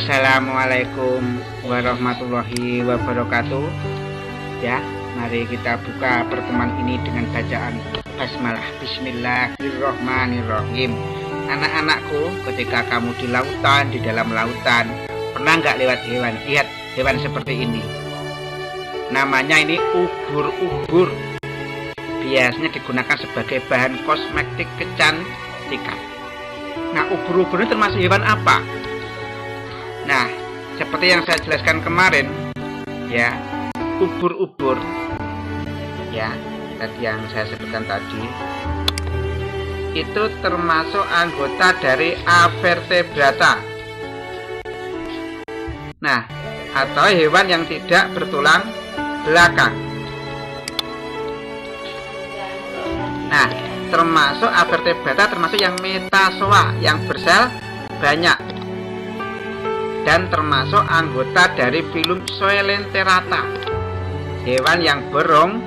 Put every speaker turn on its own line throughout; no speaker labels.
Assalamualaikum warahmatullahi wabarakatuh. Ya, mari kita buka pertemuan ini dengan bacaan basmalah. Bismillahirrohmanirrohim. Anak-anakku, ketika kamu di lautan, di dalam lautan, pernah nggak lewat hewan? Lihat hewan seperti ini. Namanya ini ubur-ubur. Biasanya digunakan sebagai bahan kosmetik kecantikan. Nah, ubur-ubur ini termasuk hewan apa? Nah, seperti yang saya jelaskan kemarin, ya, ubur-ubur, ya, tadi yang saya sebutkan tadi, itu termasuk anggota dari Avertebrata. Nah, atau hewan yang tidak bertulang belakang. Nah, termasuk Avertebrata, termasuk yang metazoa, yang bersel banyak. Dan termasuk anggota dari filum Coelenterata, hewan yang berong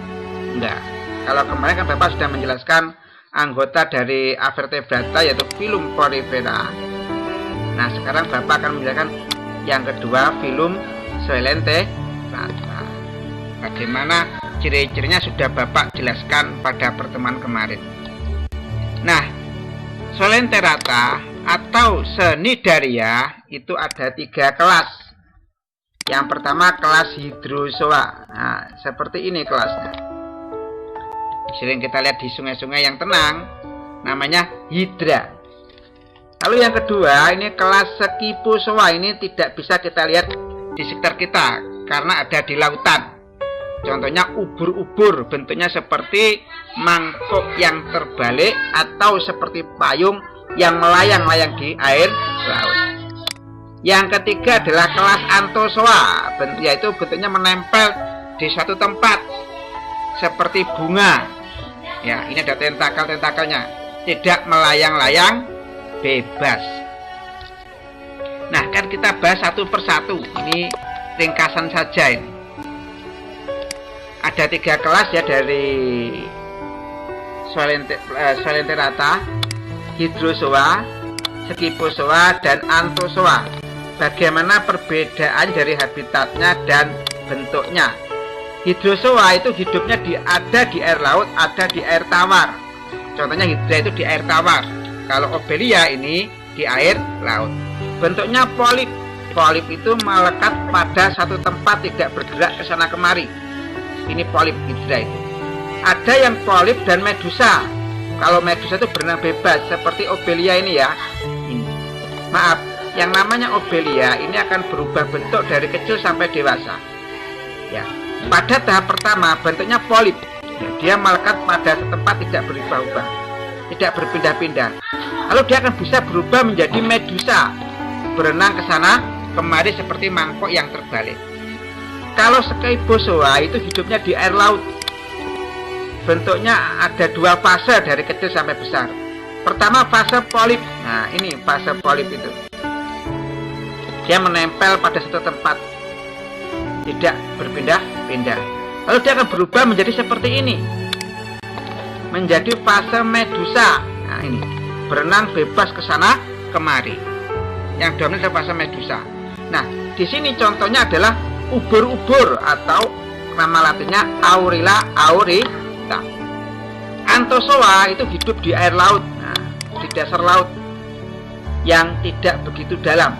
enggak. Kalau kemarin kan Bapak sudah menjelaskan anggota dari Avertebrata yaitu filum Porifera. Nah, sekarang Bapak akan menjelaskan yang kedua, filum Coelenterata. Bagaimana ciri-cirinya sudah Bapak jelaskan pada pertemuan kemarin. Nah, Coelenterata atau Cnidaria itu ada 3 kelas. Yang pertama kelas Hydrozoa. Nah, seperti ini kelasnya. Sering kita lihat di sungai-sungai yang tenang, namanya Hydra. Lalu yang kedua, ini kelas Scyphozoa. Ini tidak bisa kita lihat di sekitar kita karena ada di lautan. Contohnya ubur-ubur, bentuknya seperti mangkok yang terbalik atau seperti payung yang melayang-layang di air laut. Yang ketiga adalah kelas Anthozoa, yaitu bentuknya menempel di suatu tempat seperti bunga. Ya, ini ada tentakel-tentakelnya, tidak melayang-layang, bebas. Nah, kan kita bahas satu persatu. Ini ringkasan saja ini. Ada 3 kelas ya dari Coelenterata, Hydrozoa, Scyphozoa, dan Anthozoa. Bagaimana perbedaan dari habitatnya dan bentuknya? Hydrozoa itu hidupnya ada di air laut, ada di air tawar. Contohnya Hydra itu di air tawar. Kalau Obelia ini di air laut. Bentuknya polip. Polip itu melekat pada satu tempat, tidak bergerak ke sana kemari. Ini polip Hydra itu. Ada yang polip dan medusa. Kalau medusa itu berenang bebas seperti Obelia ini ya. Ini. Maaf, yang namanya Obelia ini akan berubah bentuk dari kecil sampai dewasa. Ya. Pada tahap pertama bentuknya polip. Ya, dia melekat pada tempat, tidak berubah-ubah, tidak berpindah-pindah. Lalu dia akan bisa berubah menjadi medusa, berenang ke sana kemari seperti mangkok yang terbalik. Kalau Scyphozoa itu hidupnya di air laut. Bentuknya ada 2 fase dari kecil sampai besar. Pertama fase polip. Nah, ini fase polip itu. Dia menempel pada satu tempat, tidak berpindah-pindah. Lalu dia akan berubah menjadi seperti ini, menjadi fase medusa. Nah, ini berenang bebas ke sana kemari. Yang dominan adalah fase medusa. Nah, di sini contohnya adalah ubur-ubur atau nama latinnya Aurilla aurita. Anthozoa itu hidup di air laut, nah, di dasar laut yang tidak begitu dalam.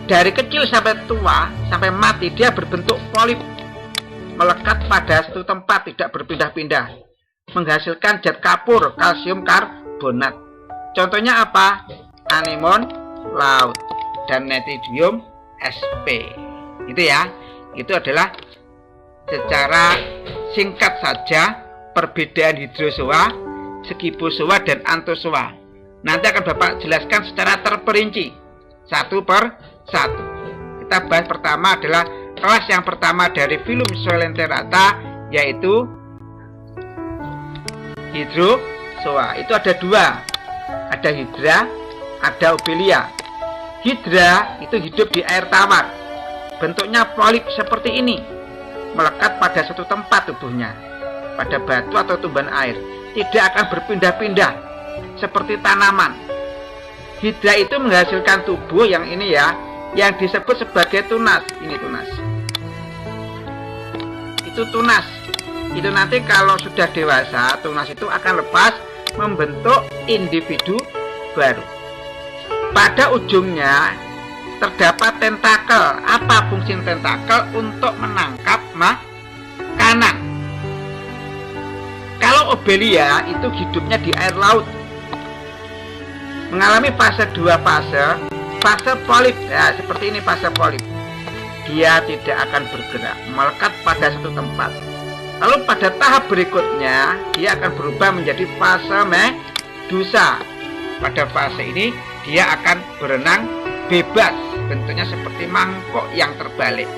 Dari kecil sampai tua, sampai mati, dia berbentuk polip, melekat pada satu tempat, tidak berpindah-pindah, menghasilkan zat kapur, kalsium karbonat. Contohnya apa? Anemon laut dan Netidium sp. Itu ya, itu adalah secara singkat saja perbedaan Hydrozoa, Scyphozoa, dan Anthozoa. Nanti akan Bapak jelaskan secara terperinci, satu per satu. Kita bahas pertama adalah kelas yang pertama dari filum Coelenterata, yaitu Hydrozoa. Itu ada 2, ada Hydra, ada Obelia. Hydra itu hidup di air tawar, bentuknya polip seperti ini, melekat pada satu tempat tubuhnya, pada batu atau tumbuhan air, tidak akan berpindah-pindah seperti tanaman. Hydra itu menghasilkan tubuh yang ini ya, yang disebut sebagai tunas. Ini tunas. Itu tunas. Itu nanti kalau sudah dewasa, tunas itu akan lepas membentuk individu baru. Pada ujungnya terdapat tentakel. Apa fungsi tentakel? Untuk menangkap makanan. Kalau Obelia itu hidupnya di air laut, mengalami fase 2 fase polip. Ya, seperti ini fase polip. Dia tidak akan bergerak, melekat pada satu tempat. Lalu pada tahap berikutnya dia akan berubah menjadi fase medusa. Pada fase ini dia akan berenang bebas, bentuknya seperti mangkok yang terbalik.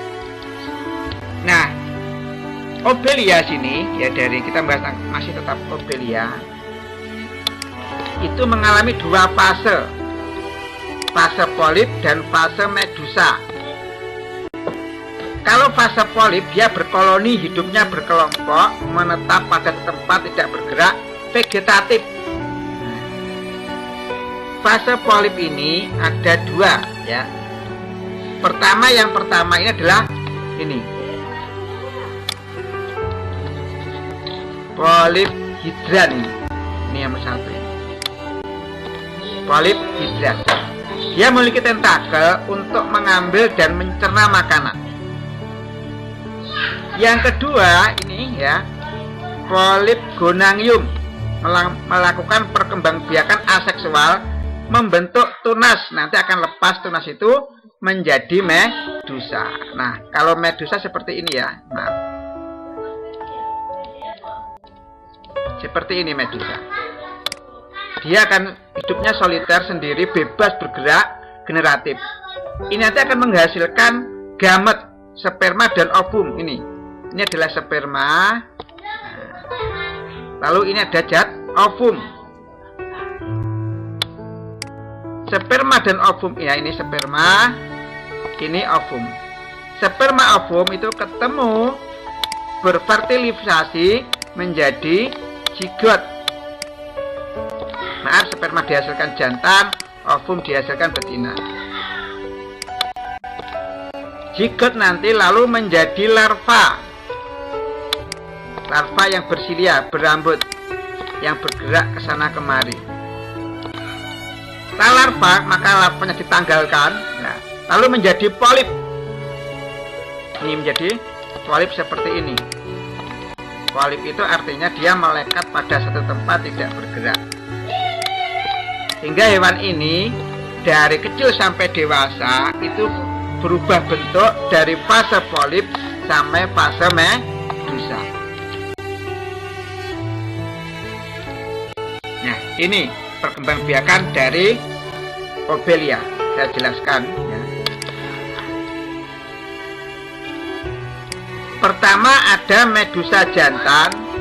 Nah, Obelia sini ya, dari kita bahas masih tetap Obelia, itu mengalami 2 fase. Fase polip dan fase medusa. Kalau fase polip dia berkoloni, hidupnya berkelompok, menetap pada tempat, tidak bergerak, vegetatif. Fase polip ini ada 2 ya. Yang pertama ini adalah ini. Polip hidran ini. Ini yang satu ini. Polip hidran. Dia memiliki tentakel untuk mengambil dan mencerna makanan. Yang kedua ini ya, polip gonangium, melakukan perkembangbiakan aseksual, membentuk tunas. Nanti akan lepas tunas itu menjadi medusa. Nah, kalau medusa seperti ini ya. Nah, seperti ini medusa. Dia akan hidupnya soliter sendiri, bebas bergerak, generatif. Ini nanti akan menghasilkan gamet, sperma dan ovum. Ini adalah sperma. Lalu ini ada zat ovum. Sperma dan ovum ya, ini sperma, ini ovum. Sperma ovum itu ketemu, berfertilisasi menjadi zigot. Maaf, sperma dihasilkan jantan, ovum dihasilkan betina. Zigot nanti lalu menjadi larva. Larva yang bersilia, berambut, yang bergerak ke sana kemari. Setelah larva, maka larvanya ditanggalkan, nah, lalu menjadi polip. Ini menjadi polip seperti ini. Polip itu artinya dia melekat pada satu tempat, tidak bergerak. Hingga hewan ini dari kecil sampai dewasa itu berubah bentuk dari fase polip sampai fase medusa. Nah, ini perkembangbiakan dari Obelia. Saya jelaskan ya. Pertama ada medusa jantan.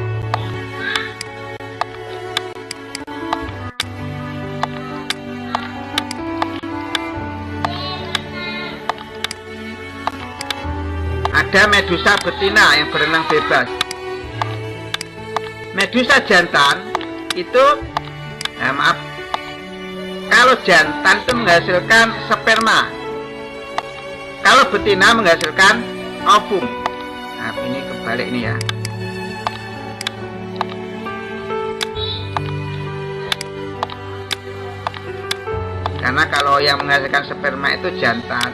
Ada medusa betina yang berenang bebas. Medusa jantan itu, kalau jantan itu menghasilkan sperma, kalau betina menghasilkan ovum. Nah, ini kebalik nih ya. Karena kalau yang menghasilkan sperma itu jantan.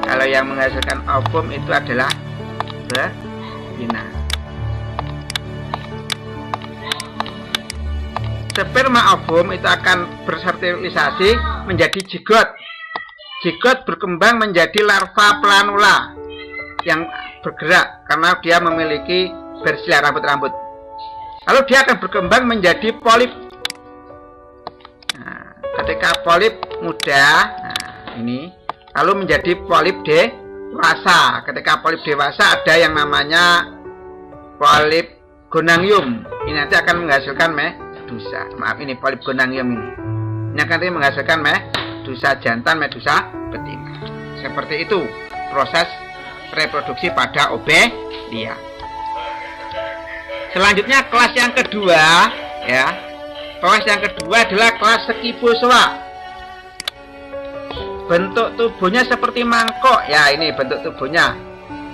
Kalau yang menghasilkan ovum itu adalah betina. Sperma ovum itu akan berfertilisasi menjadi zigot. Zigot berkembang menjadi larva planula yang bergerak karena dia memiliki bersilia rambut-rambut. Lalu dia akan berkembang menjadi polip. Nah, ketika polip muda, ini lalu menjadi polip dewasa. Ketika polip dewasa ada yang namanya polip gonangium. Ini nanti akan menghasilkan medusa. Maaf, ini polip gonangium ini. Ini akan nanti menghasilkan medusa jantan, medusa betina. Seperti itu proses reproduksi pada Obelia. Selanjutnya kelas yang kedua ya. Kelas yang kedua adalah kelas Sekibozoa. Bentuk tubuhnya seperti mangkok. Ya, ini bentuk tubuhnya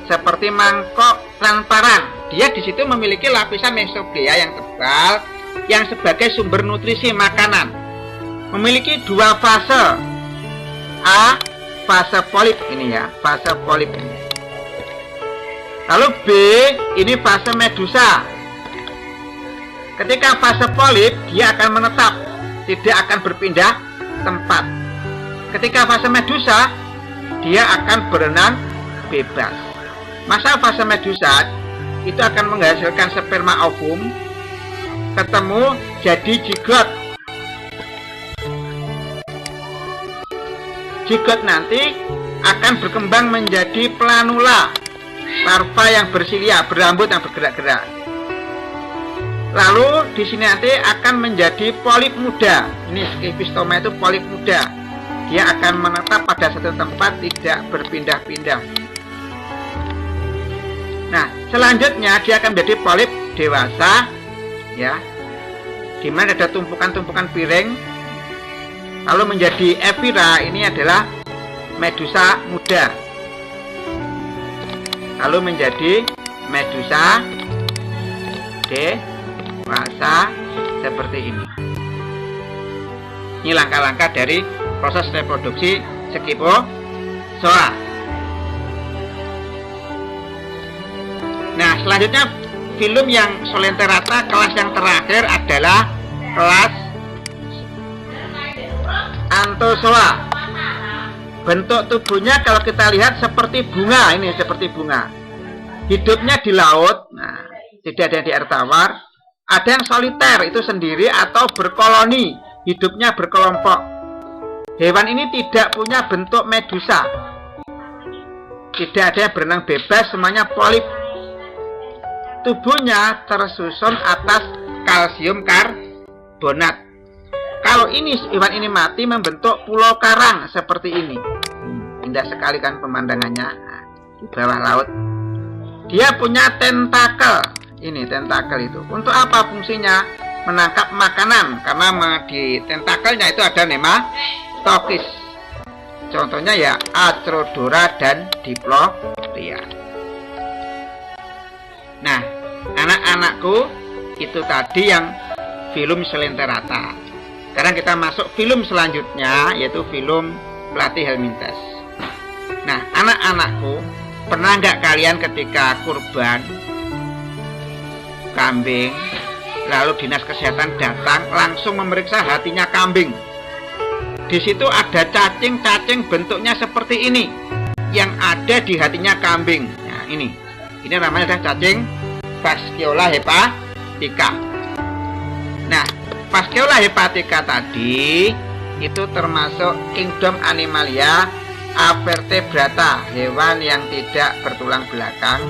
seperti mangkok transparan. Dia di situ memiliki lapisan mesoglea yang tebal yang sebagai sumber nutrisi makanan. Memiliki dua fase. A, fase polip ini ya, fase polip ini. Lalu B, ini fase medusa. Ketika fase polip, dia akan menetap, tidak akan berpindah tempat. Ketika fase medusa, dia akan berenang bebas. Masa fase medusa itu akan menghasilkan sperma ovum, ketemu jadi zigot. Zigot nanti akan berkembang menjadi planula, larva yang bersilia, berambut yang bergerak-gerak. Lalu di sini nanti akan menjadi polip muda. Ini skifistoma itu polip muda. Dia akan menetap pada satu tempat, tidak berpindah-pindah. Nah, selanjutnya dia akan menjadi polip dewasa, ya, di mana ada tumpukan-tumpukan piring. Lalu menjadi epira, ini adalah medusa muda. Lalu menjadi medusa dewasa seperti ini. Ini langkah-langkah dari proses reproduksi Sekibozoa. Nah, selanjutnya filum yang Solenterata kelas yang terakhir adalah kelas Anthozoa. Bentuk tubuhnya kalau kita lihat seperti bunga, ini seperti bunga. Hidupnya di laut, nah, tidak ada di air tawar. Ada yang soliter, itu sendiri atau berkoloni, hidupnya berkelompok. Hewan ini tidak punya bentuk medusa. Tidak ada yang berenang bebas, semuanya polip. Tubuhnya tersusun atas kalsium karbonat. Kalau ini hewan ini mati membentuk pulau karang seperti ini. Indah sekali kan pemandangannya, nah, di bawah laut. Dia punya tentakel. Ini tentakel itu. Untuk apa fungsinya? Menangkap makanan. Karena di tentakelnya itu ada nematokis. Contohnya ya Acrodora dan Diplopia. Nah, anak-anakku, itu tadi yang filum Solenterata. Sekarang kita masuk filum selanjutnya, yaitu filum Platyhelminthes. Nah, anak-anakku, pernah nggak kalian ketika kurban kambing, lalu dinas kesehatan datang langsung memeriksa hatinya kambing? Di situ ada cacing-cacing bentuknya seperti ini yang ada di hatinya kambing. Nah, ini namanya adalah cacing Fasciola hepatica. Nah, Fasciola hepatica tadi itu termasuk kingdom Animalia Avertebrata, hewan yang tidak bertulang belakang,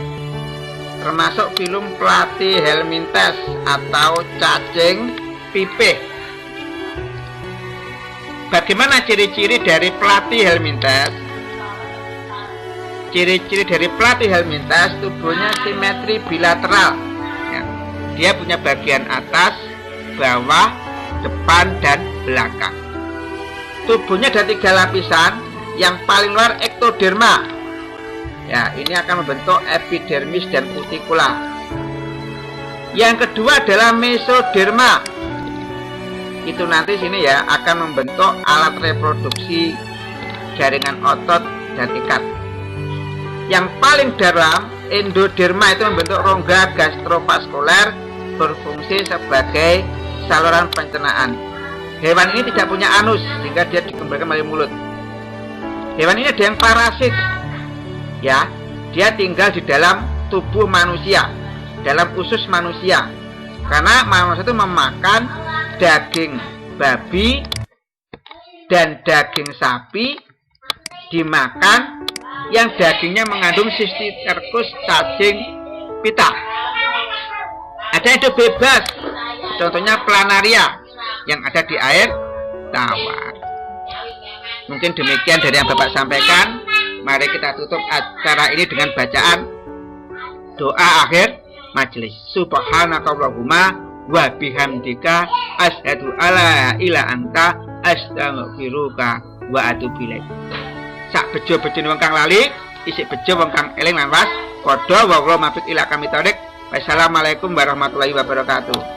termasuk filum Platyhelminthes atau cacing pipih. Bagaimana ciri-ciri dari Platyhelminthes? Ciri-ciri dari Platyhelminthes, tubuhnya simetri bilateral. Ya, dia punya bagian atas, bawah, depan, dan belakang. Tubuhnya ada 3 lapisan. Yang paling luar ektoderma. Ya, ini akan membentuk epidermis dan cuticula. Yang kedua adalah mesoderma. Itu nanti sini ya akan membentuk alat reproduksi, jaringan otot dan ikat. Yang paling dalam endoderma itu membentuk rongga gastrovaskuler, berfungsi sebagai saluran pencernaan. Hewan ini tidak punya anus sehingga dia dikembangkan melalui mulut. Hewan ini ada yang parasit. Ya, dia tinggal di dalam tubuh manusia, dalam usus manusia. Karena manusia itu memakan daging babi dan daging sapi, dimakan yang dagingnya mengandung Cysticercus cacing pita. Ada yang hidup bebas, contohnya planaria yang ada di air tawar. Mungkin demikian dari yang Bapak sampaikan. Mari kita tutup acara ini dengan bacaan doa akhir majelis. Subhanakallahumma wa bihamdika asyhadu alla ilaha anta astaghfiruka wa atubu ilaik. Sak bejo-bejone wong kang lali, isik bejo wong kang eling lan was, padha wa mampir ila kami tarik. Wassalamualaikum warahmatullahi wabarakatuh.